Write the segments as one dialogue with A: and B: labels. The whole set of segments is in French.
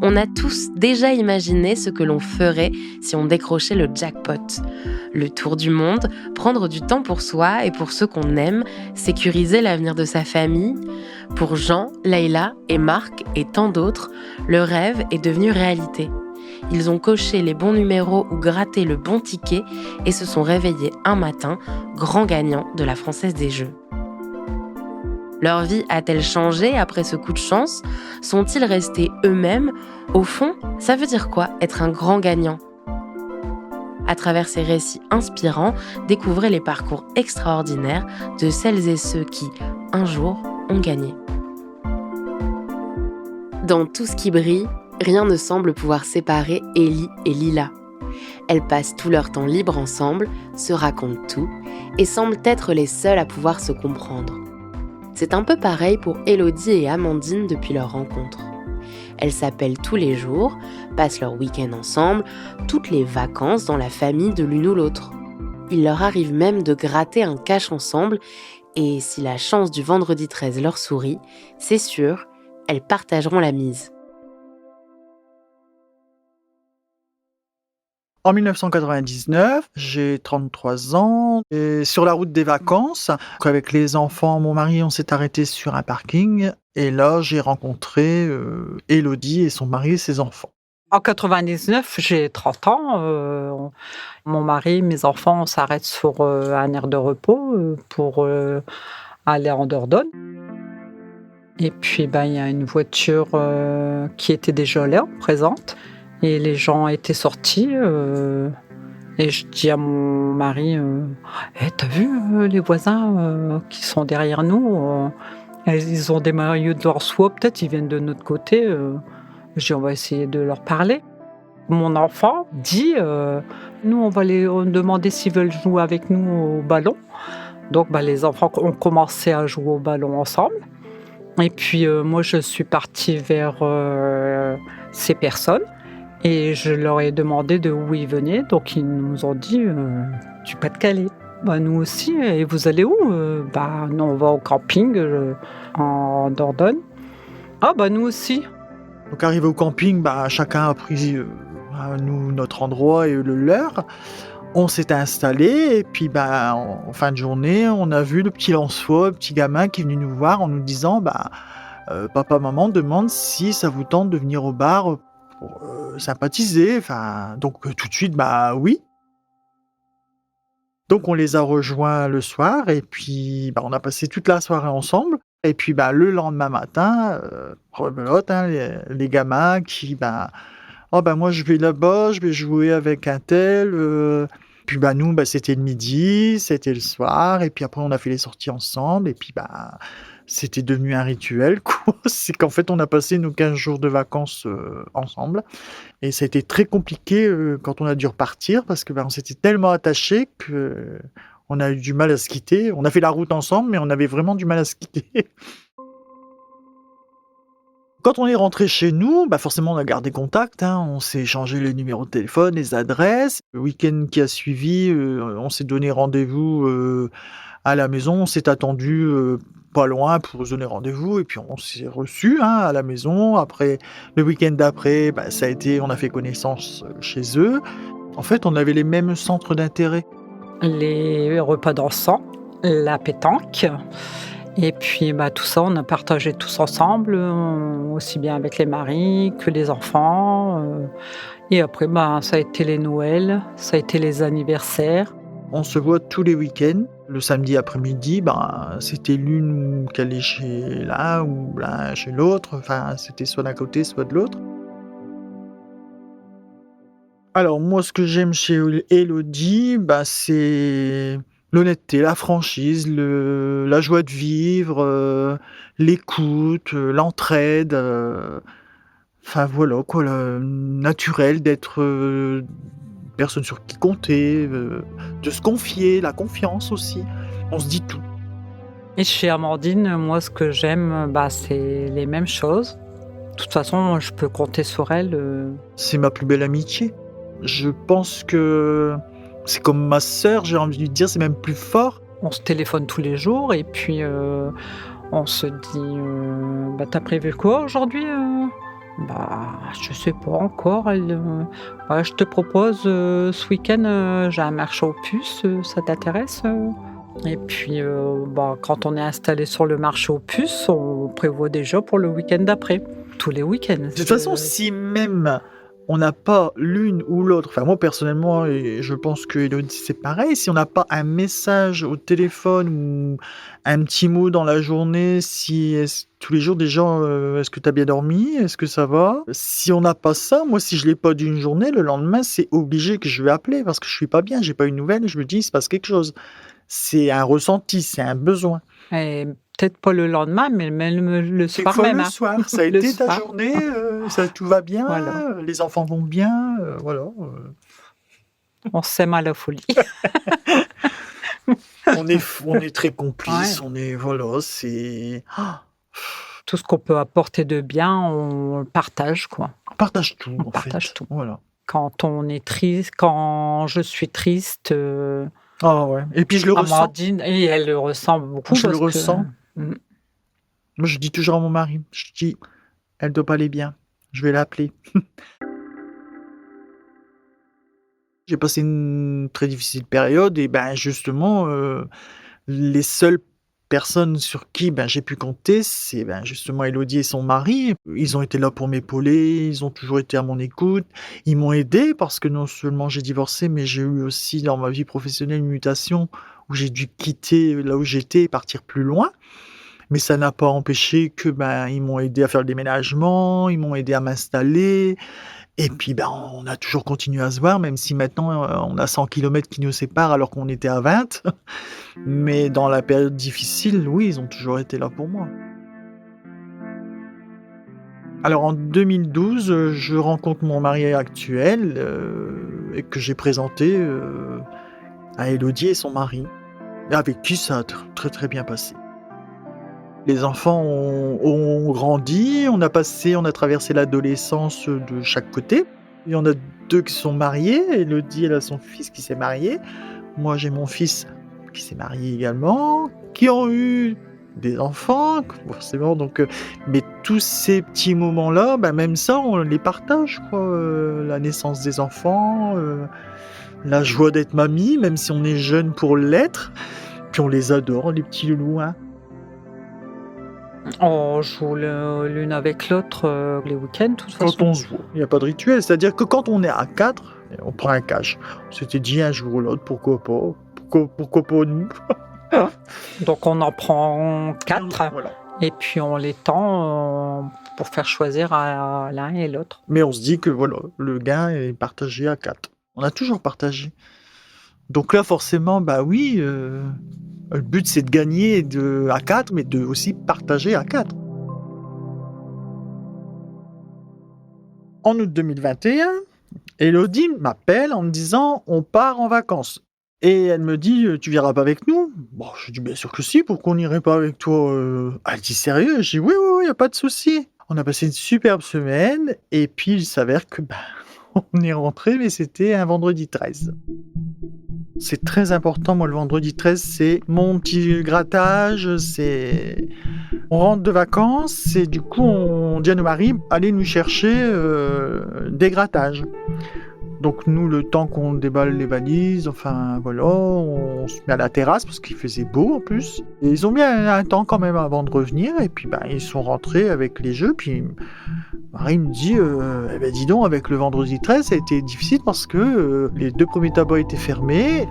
A: On a tous déjà imaginé ce que l'on ferait si on décrochait le jackpot. Le tour du monde, prendre du temps pour soi et pour ceux qu'on aime, sécuriser l'avenir de sa famille. Pour Jean, Leïla et Marc et tant d'autres, le rêve est devenu réalité. Ils ont coché les bons numéros ou gratté le bon ticket et se sont réveillés un matin, grands gagnants de la Française des Jeux. Leur vie a-t-elle changé après ce coup de chance ? Sont-ils restés eux-mêmes ? Au fond, ça veut dire quoi être un grand gagnant ? À travers ces récits inspirants, découvrez les parcours extraordinaires de celles et ceux qui, un jour, ont gagné. Dans Tout ce qui brille, rien ne semble pouvoir séparer Ellie et Lila. Elles passent tout leur temps libre ensemble, se racontent tout et semblent être les seules à pouvoir se comprendre. C'est un peu pareil pour Élodie et Amandine depuis leur rencontre. Elles s'appellent tous les jours, passent leur week-end ensemble, toutes les vacances dans la famille de l'une ou l'autre. Il leur arrive même de gratter un cash ensemble et si la chance du vendredi 13 leur sourit, c'est sûr, elles partageront la mise.
B: En 1999, j'ai 33 ans et sur la route des vacances, avec les enfants, mon mari, on s'est arrêté sur un parking et là, j'ai rencontré Élodie et son mari et ses enfants.
C: En 99, j'ai 30 ans. Mon mari, mes enfants, on s'arrête sur un aire de repos pour aller en Dordogne. Et puis, il y a une voiture qui était déjà là, présente. Et les gens étaient sortis. Et je dis à mon mari, t'as vu les voisins qui sont derrière nous ils ont des maillots de leur soie, peut-être ils viennent de notre côté. Je dis, on va essayer de leur parler. Mon enfant dit, nous on va les demander s'ils veulent jouer avec nous au ballon. Donc les enfants ont commencé à jouer au ballon ensemble. Et puis moi je suis partie vers ces personnes. Et je leur ai demandé de où ils venaient, donc ils nous ont dit du Pas-de-Calais. Nous aussi, et vous allez où ? Nous on va au camping en Dordogne. Nous aussi.
B: Donc arrivé au camping, chacun a pris nous notre endroit et eux le leur. On s'est installé et puis en fin de journée, on a vu le petit Lançois, le petit gamin qui est venu nous voir en nous disant papa, maman demande si ça vous tente de venir au bar pour sympathiser. Donc tout de suite, oui. Donc on les a rejoints le soir et puis on a passé toute la soirée ensemble. Et puis le lendemain matin, rebelote, les gamins qui moi je vais là-bas, je vais jouer avec un tel. Puis nous, c'était le midi, c'était le soir, et puis après on a fait les sorties ensemble, et puis c'était devenu un rituel, quoi. C'est qu'en fait on a passé nos 15 jours de vacances ensemble, et ça a été très compliqué quand on a dû repartir, parce que on s'était tellement attachés que on a eu du mal à se quitter. On a fait la route ensemble, mais on avait vraiment du mal à se quitter. Quand on est rentré chez nous, forcément on a gardé contact, on s'est échangé les numéros de téléphone, les adresses. Le week-end qui a suivi, on s'est donné rendez-vous à la maison, on s'est attendu pas loin pour se donner rendez-vous, et puis on s'est reçus à la maison. Après, le week-end d'après, ça a été, on a fait connaissance chez eux. En fait, on avait les mêmes centres d'intérêt.
C: Les repas dansants, la pétanque. Et puis tout ça, on a partagé tous ensemble, aussi bien avec les maris que les enfants. Et après, ça a été les Noëls, ça a été les anniversaires.
B: On se voit tous les week-ends. Le samedi après-midi, c'était l'une qui allait chez l'un ou l'un chez l'autre. C'était soit d'un côté, soit de l'autre. Alors moi, ce que j'aime chez Élodie, c'est l'honnêteté, la franchise, la joie de vivre, l'écoute, l'entraide. Voilà quoi, le naturel d'être personne sur qui compter, de se confier, la confiance aussi. On se dit tout.
C: Et chez Amandine, moi, ce que j'aime, c'est les mêmes choses. De toute façon, je peux compter sur elle.
B: C'est ma plus belle amitié. Je pense que c'est comme ma sœur, j'ai envie de dire, c'est même plus fort.
C: On se téléphone tous les jours et puis on se dit t'as prévu quoi aujourd'hui Je sais pas encore. Je te propose, ce week-end, j'ai un marché aux puces, ça t'intéresse? Et puis, quand on est installé sur le marché aux puces, on prévoit déjà pour le week-end d'après. Tous les week-ends.
B: De toute façon, si même on n'a pas l'une ou l'autre, enfin moi personnellement, et je pense que Élodie c'est pareil, si on n'a pas un message au téléphone ou un petit mot dans la journée, tous les jours déjà, est-ce que tu as bien dormi? Est-ce que ça va? Si on n'a pas ça, moi si je l'ai pas d'une journée, le lendemain c'est obligé que je vais appeler parce que je suis pas bien, j'ai pas une nouvelle, je me dis il se passe quelque chose. C'est un ressenti, c'est un besoin.
C: Et peut-être pas le lendemain, mais même le soir
B: Quelquefois
C: même,
B: le
C: hein.
B: soir, ça a
C: Le
B: été ta
C: soir.
B: journée, tout va bien,
C: Voilà.
B: les enfants vont bien, voilà.
C: On s'aime à la folie.
B: On est très complices,
C: Ouais.
B: c'est
C: Tout ce qu'on peut apporter de bien, on le partage, quoi.
B: on partage tout
C: On
B: en
C: partage
B: fait,
C: tout.
B: voilà.
C: Quand on est triste, quand je suis triste,
B: Ah ouais et puis je le ressens,
C: Amandine et elle le ressent beaucoup
B: je le
C: parce que
B: ressens.
C: mmh,
B: Moi je dis toujours à mon mari, je dis: «Elle doit pas aller bien, je vais l'appeler». J'ai passé une très difficile période et ben, justement, les seules personnes sur qui, ben, j'ai pu compter, c'est, ben, justement Élodie et son mari. Ils ont été là pour m'épauler, ils ont toujours été à mon écoute. Ils m'ont aidé parce que non seulement j'ai divorcé, mais j'ai eu aussi dans ma vie professionnelle une mutation où j'ai dû quitter là où j'étais et partir plus loin. Mais ça n'a pas empêché que, ben, ils m'ont aidé à faire le déménagement, ils m'ont aidé à m'installer et puis, ben, on a toujours continué à se voir, même si maintenant, on a 100 kilomètres qui nous séparent alors qu'on était à 20. Mais dans la période difficile, oui, ils ont toujours été là pour moi. Alors en 2012, je rencontre mon mari actuel, et que j'ai présenté, à Élodie et son mari, avec qui ça a très, très bien passé. Les enfants ont grandi, on a traversé l'adolescence, de chaque côté. Il y en a 2 qui sont mariés. Élodie, elle a son fils qui s'est marié. Moi, j'ai mon fils qui s'est marié également, qui ont eu des enfants, forcément, donc mais tous ces petits moments-là, bah, même ça, on les partage, quoi, la naissance des enfants, la joie d'être mamie, même si on est jeune pour l'être, puis on les adore, les petits loulous, hein.
C: on joue l'une avec l'autre, les week-ends, de toute
B: Quand
C: façon.
B: on se voit, il y a pas de rituel, c'est-à-dire que quand on est à 4, on prend un cash. On s'était dit un jour ou l'autre, pourquoi pas? Pourquoi pas nous?
C: Donc on en prend 4
B: Voilà.
C: et puis on les tend, pour faire choisir à l'un et l'autre.
B: Mais on se dit que voilà, le gain est partagé à 4. On a toujours partagé. Donc là, forcément, bah oui, le but c'est de gagner à 4, mais de aussi partager à 4. En août 2021, Élodie m'appelle en me disant: «On part en vacances». Et elle me dit: «Tu viendras pas avec nous?» Bon, je dis: «Bien sûr que si, pourquoi on n'irait pas avec toi?» Elle dit: «Sérieux?» Je dis: «Oui, oui, oui, y a pas de souci». On a passé une superbe semaine et puis il s'avère que, bah, on est rentrés, mais c'était un vendredi 13. C'est très important, moi, le vendredi 13, c'est mon petit grattage, on rentre de vacances et du coup, on dit à nos maris: «Allez nous chercher, des grattages». Donc nous, le temps qu'on déballe les valises, enfin voilà, on se met à la terrasse parce qu'il faisait beau en plus. Et ils ont mis un temps quand même avant de revenir et puis ils sont rentrés avec les jeux. Puis Marie me dit: eh ben dis donc, avec le vendredi 13, ça a été difficile parce que les 2 premiers tabacs étaient fermés.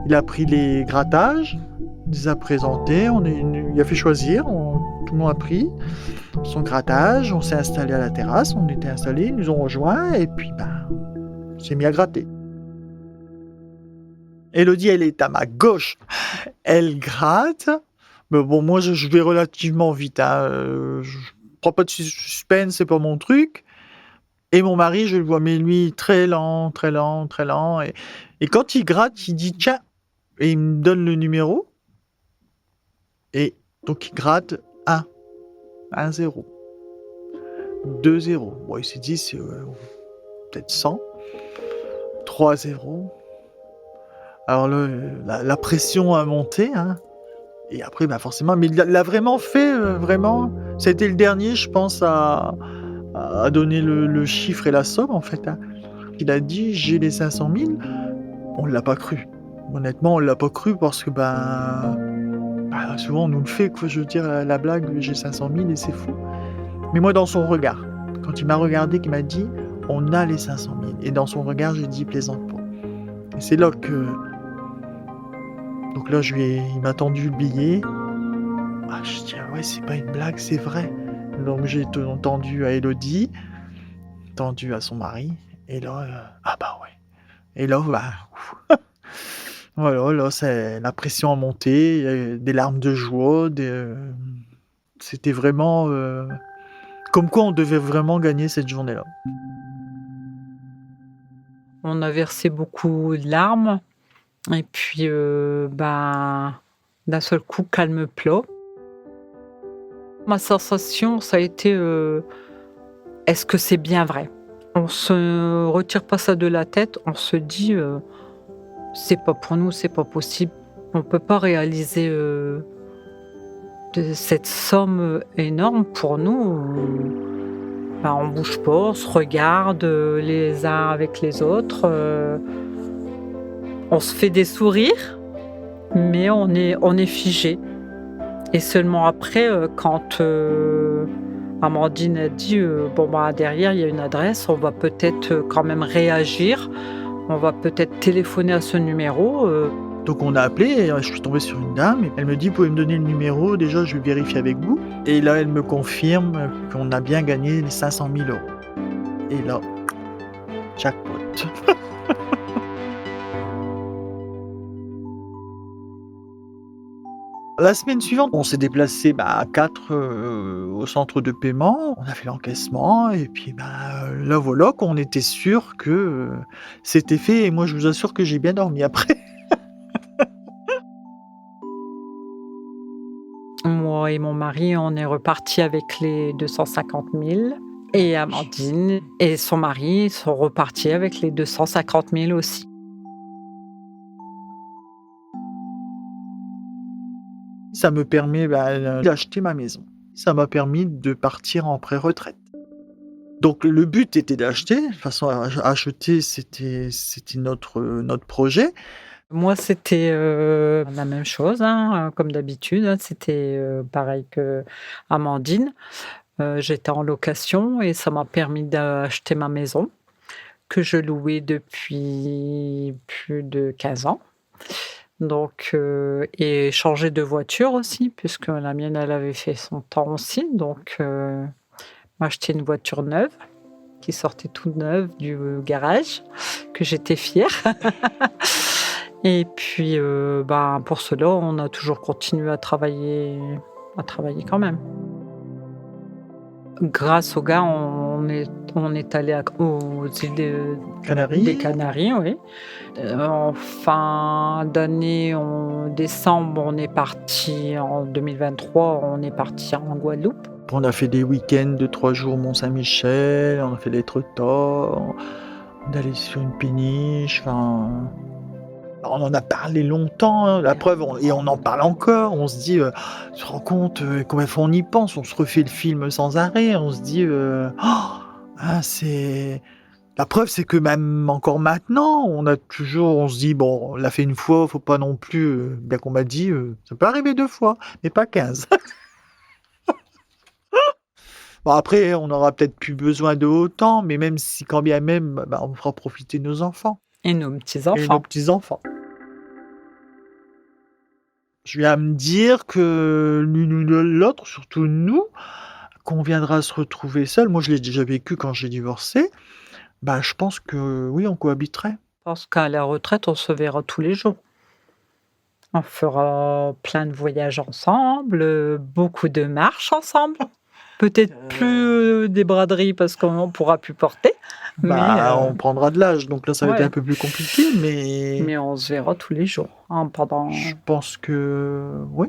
B: Il a pris les grattages, il les a présentés, il a fait choisir, tout le monde a pris son grattage, on s'est installé à la terrasse, on était installés, ils nous ont rejoints et puis on s'est mis à gratter. Élodie, elle est à ma gauche, elle gratte. Mais bon, moi je vais relativement vite, hein. Je prends pas de suspense, c'est pas mon truc. Et mon mari, je le vois, mais lui, très lent, très lent, très lent. Et quand il gratte, il dit: «Tiens», et il me donne le numéro. Et donc il gratte 1, 0, 2 0. Bon, il s'est dit: «C'est peut-être 100, 3 0». Alors la pression a monté, hein. Et après, forcément, mais il l'a vraiment fait, vraiment. Ça a été le dernier, je pense, à a donné le chiffre et la somme, en fait, hein. Il a dit: «J'ai les 500 000», on l'a pas cru. Honnêtement, on l'a pas cru parce que, souvent on nous le fait, quoi. Je veux dire, la blague, j'ai 500 000 et c'est fou. Mais moi, dans son regard, quand il m'a regardé, qu'il m'a dit: «On a les 500 000», et dans son regard, j'ai dit: «Plaisante pas». Et c'est là que donc là, il m'a tendu le billet. Ah, je dis: «Ah ouais, c'est pas une blague, c'est vrai». Donc j'ai tendu à Élodie, tendu à son mari, et là, ah bah ouais. Et là, voilà, là, c'est la pression a monté, il y a eu des larmes de joie, c'était vraiment, comme quoi on devait vraiment gagner cette journée-là.
C: On a versé beaucoup de larmes et puis, d'un seul coup, calme plat. Ma sensation, ça a été, est-ce que c'est bien vrai? On se retire pas ça de la tête, on se dit, c'est pas pour nous, c'est pas possible. On peut pas réaliser, de cette somme, énorme pour nous. On bouge pas, on se regarde, les uns avec les autres, on se fait des sourires, mais on est figé. Et seulement après, quand, Amandine a dit, derrière il y a une adresse, on va peut-être, quand même réagir, on va peut-être téléphoner à ce numéro.
B: Donc on a appelé et je suis tombé sur une dame et elle me dit: «Vous pouvez me donner le numéro? Déjà, je vais vérifier avec vous». Et là, elle me confirme qu'on a bien gagné les 500 000 €. Et là, jackpot. La semaine suivante, on s'est déplacé à 4 au centre de paiement. On a fait l'encaissement et puis là voilà qu'on était sûr que c'était fait, et moi je vous assure que j'ai bien dormi après.
C: Moi et mon mari, on est repartis avec les 250 000 et Amandine et son mari sont repartis avec les 250 000 aussi.
B: Ça me permet d'acheter ma maison. Ça m'a permis de partir en pré-retraite. Donc le but était d'acheter. De toute façon, acheter, c'était notre projet.
C: Moi, c'était, la même chose, hein, comme d'habitude, hein. C'était, pareil qu'Amandine. J'étais en location et ça m'a permis d'acheter ma maison que je louais depuis plus de 15 ans. Donc, et changer de voiture aussi puisque la mienne, elle avait fait son temps aussi. Donc, m'acheter une voiture neuve qui sortait toute neuve du garage, que j'étais fière. Et puis, pour cela, on a toujours continué à travailler quand même. Grâce aux gars, on est allé aux îles des Canaries, oui. En fin d'année, en décembre, on est parti en 2023, on est parti en Guadeloupe.
B: On a fait des week-ends de 3 jours au Mont-Saint-Michel, on a fait des trottoirs, on est allé sur une péniche, on en a parlé longtemps, hein, la preuve, et on en parle encore. On se dit, tu te rends compte combien de fois on y pense, on se refait le film sans arrêt, on se dit, c'est... La preuve, c'est que même encore maintenant, on se dit, bon, on l'a fait une fois, faut pas non plus, bien qu'on m'a dit, ça peut arriver 2 fois, mais pas 15. Bon, après, on aura peut-être plus besoin de autant, mais même si, quand bien même, on fera profiter nos enfants.
C: Et nos petits-enfants.
B: Et nos petits-enfants. Je viens à me dire que l'une ou l'autre, surtout nous, qu'on viendra se retrouver seul. Moi, je l'ai déjà vécu quand j'ai divorcé. Je pense que oui, on cohabiterait.
C: Je pense qu'à la retraite, on se verra tous les jours. On fera plein de voyages ensemble, beaucoup de marches ensemble. Peut-être plus des braderies parce qu'on ne pourra plus porter.
B: On prendra de l'âge, donc là, ça va être un peu plus compliqué, mais...
C: Mais on se verra tous les jours.
B: Je pense que... oui.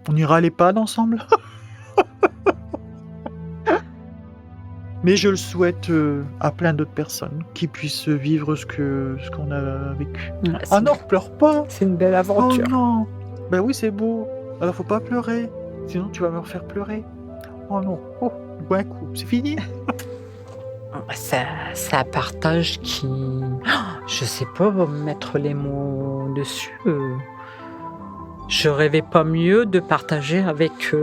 B: On ira à l'EHPAD ensemble. Mais je le souhaite à plein d'autres personnes qui puissent vivre ce qu'on a vécu. Ouais, non, pleure pas.
C: C'est une belle aventure.
B: Oh non. Oui, c'est beau. Alors faut pas pleurer. Sinon tu vas me refaire pleurer. Oh non. Oh. d'un coup, c'est fini.
C: C'est un partage qui je sais pas mettre les mots dessus, je rêvais pas mieux de partager avec,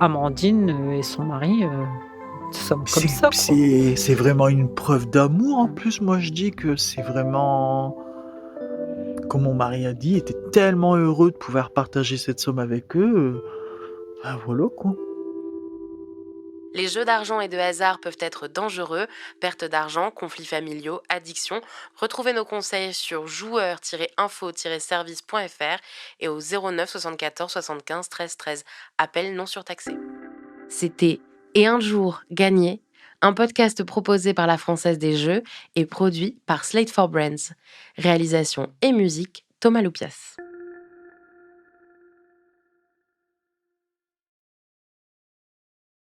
C: Amandine, et son mari, nous sommes comme
B: C'est
C: ça, quoi.
B: c'est vraiment une preuve d'amour en plus, moi je dis que c'est vraiment comme mon mari a dit, il était tellement heureux de pouvoir partager cette somme avec eux, bah voilà quoi.
A: Les jeux d'argent et de hasard peuvent être dangereux, perte d'argent, conflits familiaux, addiction. Retrouvez nos conseils sur joueurs-info-service.fr et au 09 74 75 13 13. Appel non surtaxé. C'était Et un jour gagné, un podcast proposé par la Française des Jeux et produit par Slate for Brands. Réalisation et musique, Thomas Loupias.